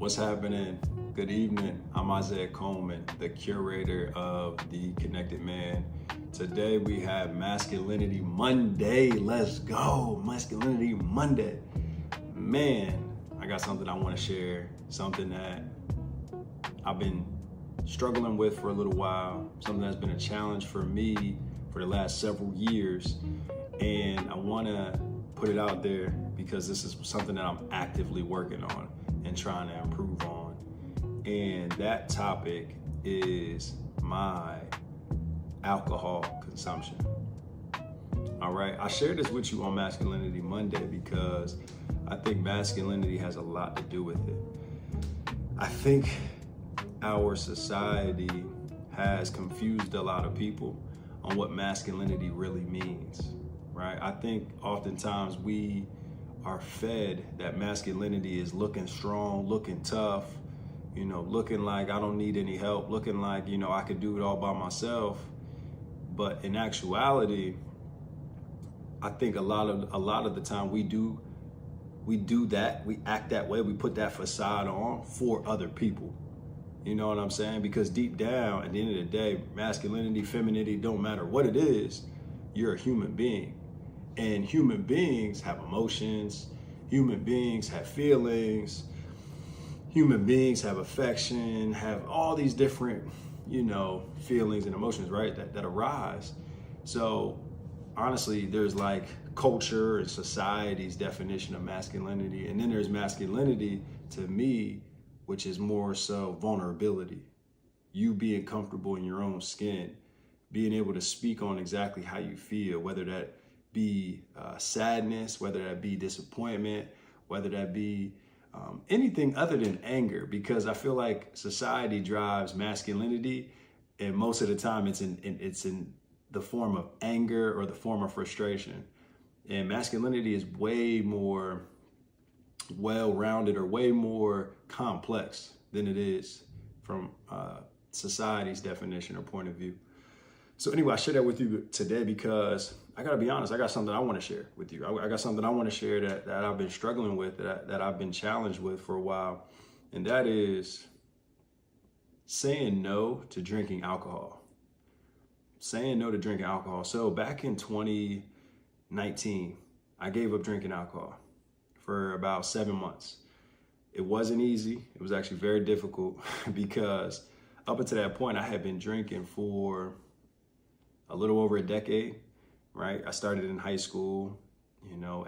What's happening? Good evening. I'm Isaiah Coleman, the curator of The Connected Man. Today we have Masculinity Monday. Let's go. Masculinity Monday. Man, I got something I want to share, something that I've been struggling with for a little while, something that's been a challenge for me for the last several years. And I want to put it out there because this is something that I'm actively working on and trying to improve on. And that topic is my alcohol consumption. All right, I shared this with you on Masculinity Monday because I think masculinity has a lot to do with it. I think our society has confused a lot of people on what masculinity really means, right? I think oftentimes we are fed that masculinity is looking strong, looking tough, looking like I don't need any help, looking like, I could do it all by myself. But in actuality, I think a lot of the time we do that, we act that way, we put that facade on for other people. You know what I'm saying? Because deep down, at the end of the day, masculinity, femininity, don't matter what it is, you're a human being. And human beings have emotions, human beings have feelings, human beings have affection, have all these different, feelings and emotions, right, that arise. So honestly, there's like culture and society's definition of masculinity. And then there's masculinity to me, which is more so vulnerability. You being comfortable in your own skin, being able to speak on exactly how you feel, whether that be sadness, whether that be disappointment, whether that be anything other than anger, because I feel like society drives masculinity, and most of the time it's in the form of anger or the form of frustration. And masculinity is way more well-rounded or way more complex than it is from society's definition or point of view. So anyway, I share that with you today because I gotta be honest, I got something I wanna share with you. I got something I wanna share that I've been struggling with, that I've been challenged with for a while. And that is saying no to drinking alcohol. Saying no to drinking alcohol. So back in 2019, I gave up drinking alcohol for about 7 months. It wasn't easy. It was actually very difficult because up until that point, I had been drinking for a little over a decade, right? I started in high school,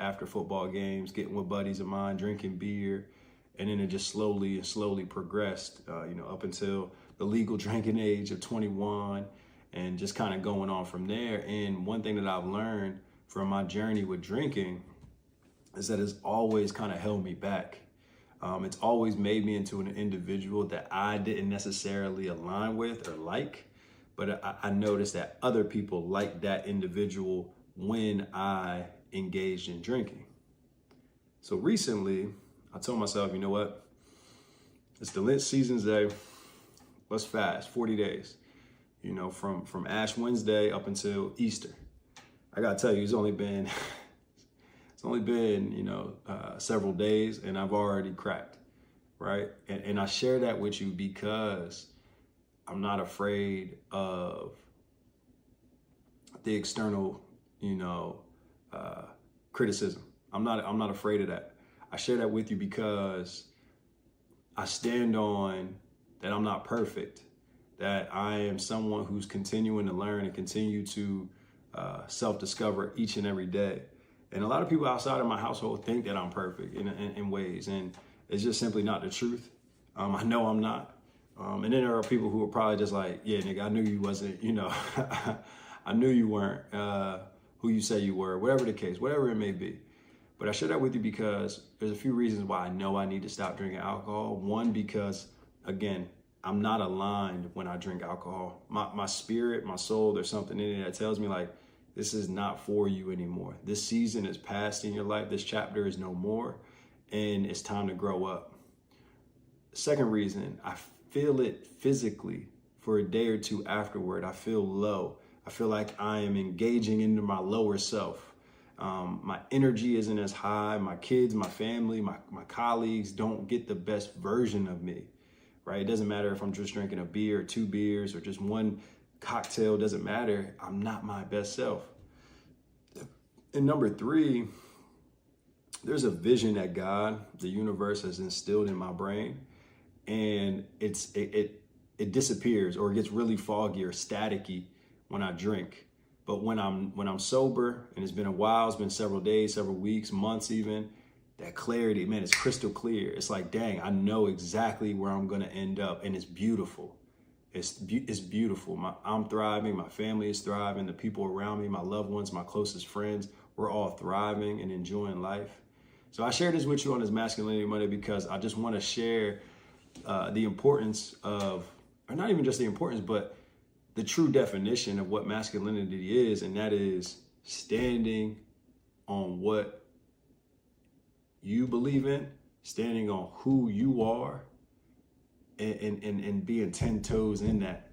after football games, getting with buddies of mine, drinking beer, and then it just slowly progressed, up until the legal drinking age of 21, and just kind of going on from there. And one thing that I've learned from my journey with drinking is that it's always kind of held me back. It's always made me into an individual that I didn't necessarily align with or like, but I noticed that other people liked that individual when I engaged in drinking. So recently, I told myself, you know what? It's the Lent season's day. Let's fast 40 days, from Ash Wednesday up until Easter. I gotta tell you, it's only been several days and I've already cracked, right? And I share that with you because I'm not afraid of the external, criticism. I'm not afraid of that. I share that with you because I stand on that I'm not perfect, that I am someone who's continuing to learn and continue to self-discover each and every day. And a lot of people outside of my household think that I'm perfect in ways, and it's just simply not the truth. I know I'm not. And then there are people who are probably just like, yeah, nigga, I knew you wasn't, I knew you weren't who you say you were, whatever the case, whatever it may be. But I share that with you because there's a few reasons why I know I need to stop drinking alcohol. One, because, again, I'm not aligned when I drink alcohol. My spirit, my soul, there's something in it that tells me like, this is not for you anymore. This season is past in your life. This chapter is no more, and it's time to grow up. Second reason, I feel it physically for a day or two afterward. I feel low. I feel like I am engaging into my lower self. My energy isn't as high. My kids, my family, my colleagues don't get the best version of me, right? It doesn't matter if I'm just drinking a beer or 2 beers or just one cocktail, doesn't matter. I'm not my best self. And number 3, there's a vision that God, the universe, has instilled in my brain, and it disappears or it gets really foggy or staticky when I drink. But when I'm sober, and it's been a while, it's been several days, several weeks, months even, that clarity, man, it's crystal clear. It's like, dang, I know exactly where I'm gonna end up, and it's beautiful. It's beautiful. I'm thriving, my family is thriving, the people around me, my loved ones, my closest friends, we're all thriving and enjoying life. So I share this with you on this Masculinity Monday because I just want to share the importance of, or not even just the importance, but the true definition of what masculinity is, and that is standing on what you believe in, standing on who you are, and being 10 toes in that.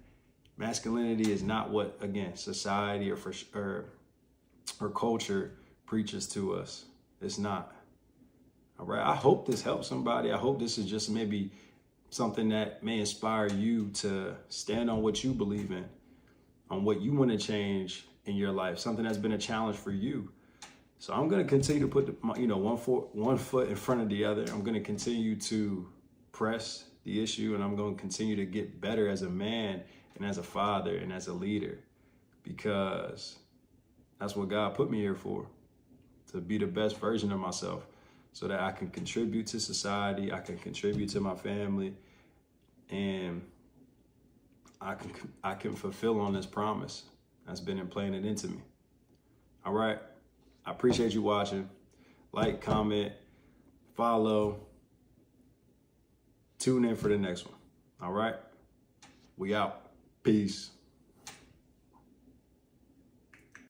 Masculinity is not what, again, society or culture preaches to us. It's not. All right. I hope this helps somebody. I hope this is just maybe something that may inspire you to stand on what you believe in, on what you want to change in your life, something that's been a challenge for you. So I'm going to continue to put one foot in front of the other. I'm going to continue to press the issue, and I'm going to continue to get better as a man and as a father and as a leader, because that's what God put me here for, to be the best version of myself, so that I can contribute to society, I can contribute to my family, and I can fulfill on this promise that's been implanted into me. All right. I appreciate you watching. Like, comment, follow. Tune in for the next one. All right. We out. Peace.